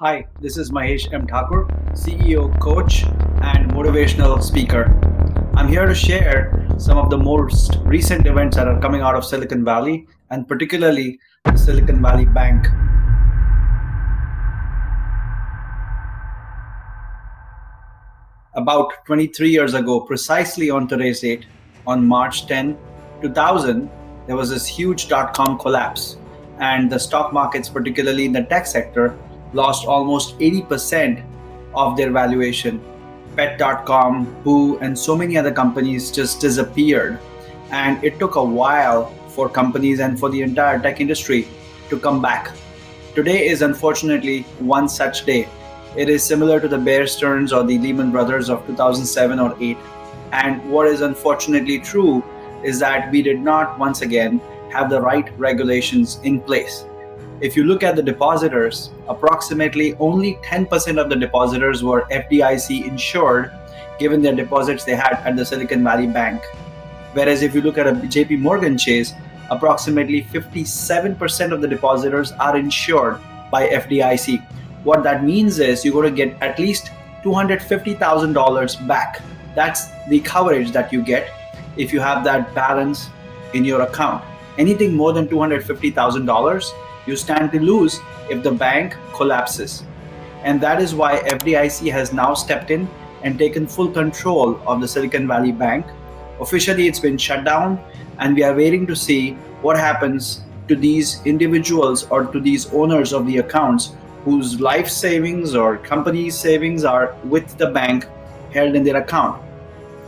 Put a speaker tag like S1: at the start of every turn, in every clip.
S1: Hi, this is Mahesh M. Thakur, CEO, coach, and motivational speaker. I'm here to share some of the most recent events that are coming out of Silicon Valley, and particularly the Silicon Valley Bank. About 23 years ago, precisely on today's date, on March 10, 2000, there was this huge dot-com collapse, and the stock markets, particularly in the tech sector, lost almost 80% of their valuation. Pet.com, Boo, and so many other companies just disappeared. And it took a while for companies and for the entire tech industry to come back. Today is unfortunately one such day. It is similar to the Bear Stearns or the Lehman Brothers of 2007 or 8. And what is unfortunately true is that we did not once again have the right regulations in place. If you look at the depositors, approximately only 10% of the depositors were FDIC insured given their deposits they had at the Silicon Valley Bank. Whereas if you look at a JP Morgan Chase, approximately 57% of the depositors are insured by FDIC. What that means is you're going to get at least $250,000 back. That's the coverage that you get if you have that balance in your account. Anything more than $250,000, you stand to lose if the bank collapses. And that is why FDIC has now stepped in and taken full control of the Silicon Valley Bank. Officially, it's been shut down, and we are waiting to see what happens to these individuals or to these owners of the accounts whose life savings or company savings are with the bank held in their account.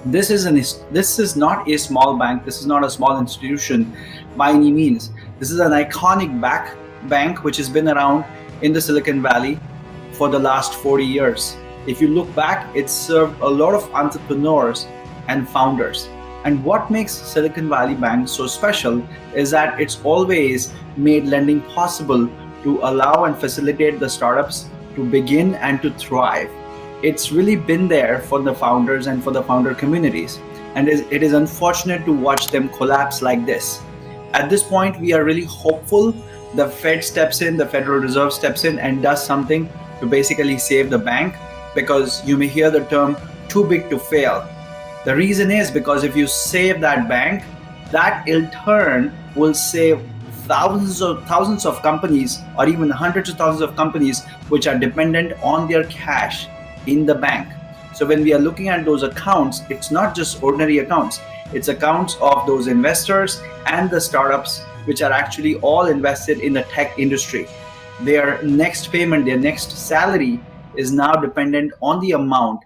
S1: This is not a small bank. This is not a small institution by any means. This is an iconic bank which has been around in the Silicon Valley for the last 40 years. If you look back, it served a lot of entrepreneurs and founders. And what makes Silicon Valley Bank so special is that it's always made lending possible to allow and facilitate the startups to begin and to thrive. It's really been there for the founders and for the founder communities. And it is unfortunate to watch them collapse like this. At this point, we are really hopeful the Fed steps in, the Federal Reserve steps in and does something to basically save the bank, because you may hear the term too big to fail. The reason is because if you save that bank, that in turn will save thousands of companies or even hundreds of thousands of companies which are dependent on their cash in the bank. So when we are looking at those accounts, it's not just ordinary accounts. It's accounts of those investors and the startups which are actually all invested in the tech industry. Their next payment, their next salary is now dependent on the amount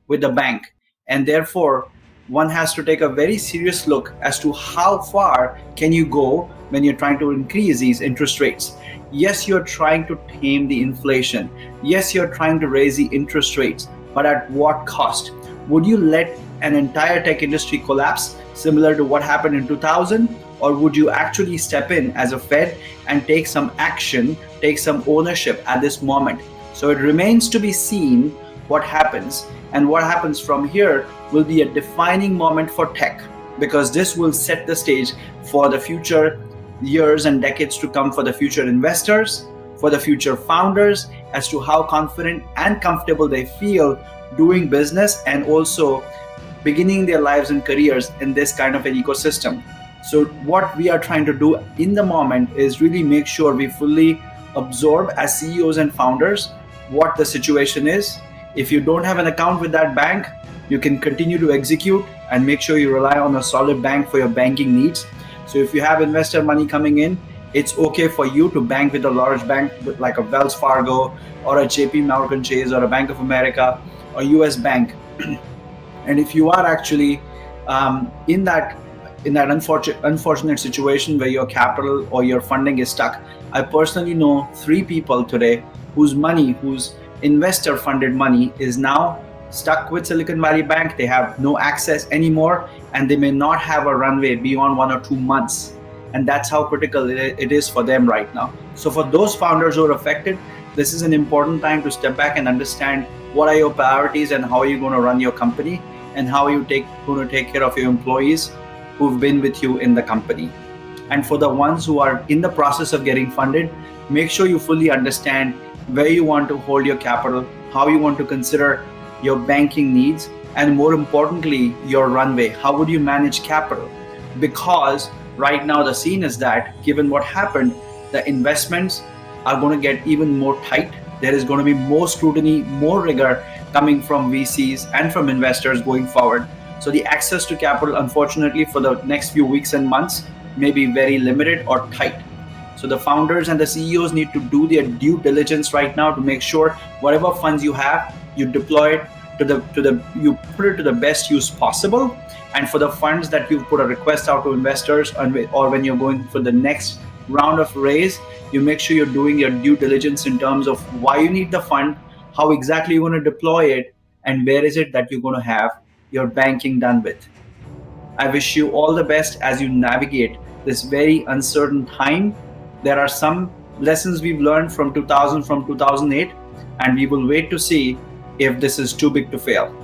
S1: with the bank. And therefore, one has to take a very serious look as to how far can you go when you're trying to increase these interest rates. Yes, you're trying to tame the inflation. Yes, you're trying to raise the interest rates, but at what cost? Would you let an entire tech industry collapse similar to what happened in 2000? Or would you actually step in as a Fed and take some action, take some ownership at this moment? So it remains to be seen what happens. And what happens from here will be a defining moment for tech, because this will set the stage for the future years and decades to come, for the future investors, for the future founders, as to how confident and comfortable they feel doing business and also beginning their lives and careers in this kind of an ecosystem. So what we are trying to do in the moment is really make sure we fully absorb as CEOs and founders what the situation is. If you don't have an account with that bank, you can continue to execute and make sure you rely on a solid bank for your banking needs. So if you have investor money coming in, it's okay for you to bank with a large bank like a Wells Fargo or a JP Morgan Chase or a Bank of America or US Bank. And if you are actually in that unfortunate situation where your capital or your funding is stuck, I personally know 3 people today whose investor funded money is now stuck with Silicon Valley Bank. They have no access anymore, and they may not have a runway beyond 1 or 2 months. And that's how critical it is for them right now. So for those founders who are affected, this is an important time to step back and understand what are your priorities and how are you going to run your company and how are you going to take care of your employees who've been with you in the company. And for the ones who are in the process of getting funded, make sure you fully understand where you want to hold your capital, how you want to consider your banking needs, and more importantly, your runway. How would you manage capital? Because right now the scene is that given what happened, the investments are going to get even more tight. There is going to be more scrutiny, more rigor coming from VCs and from investors going forward. So the access to capital, unfortunately, for the next few weeks and months may be very limited or tight. So the founders and the CEOs need to do their due diligence right now to make sure whatever funds you have, you deploy it to the you put it to the best use possible. And for the funds that you put a request out to investors, or when you're going for the next round of raise, you make sure you're doing your due diligence in terms of why you need the fund, how exactly you're going to deploy it, and where is it that you're going to have your banking done with. I wish you all the best as you navigate this very uncertain time. There are some lessons we've learned from 2000, from 2008, and we will wait to see if this is too big to fail.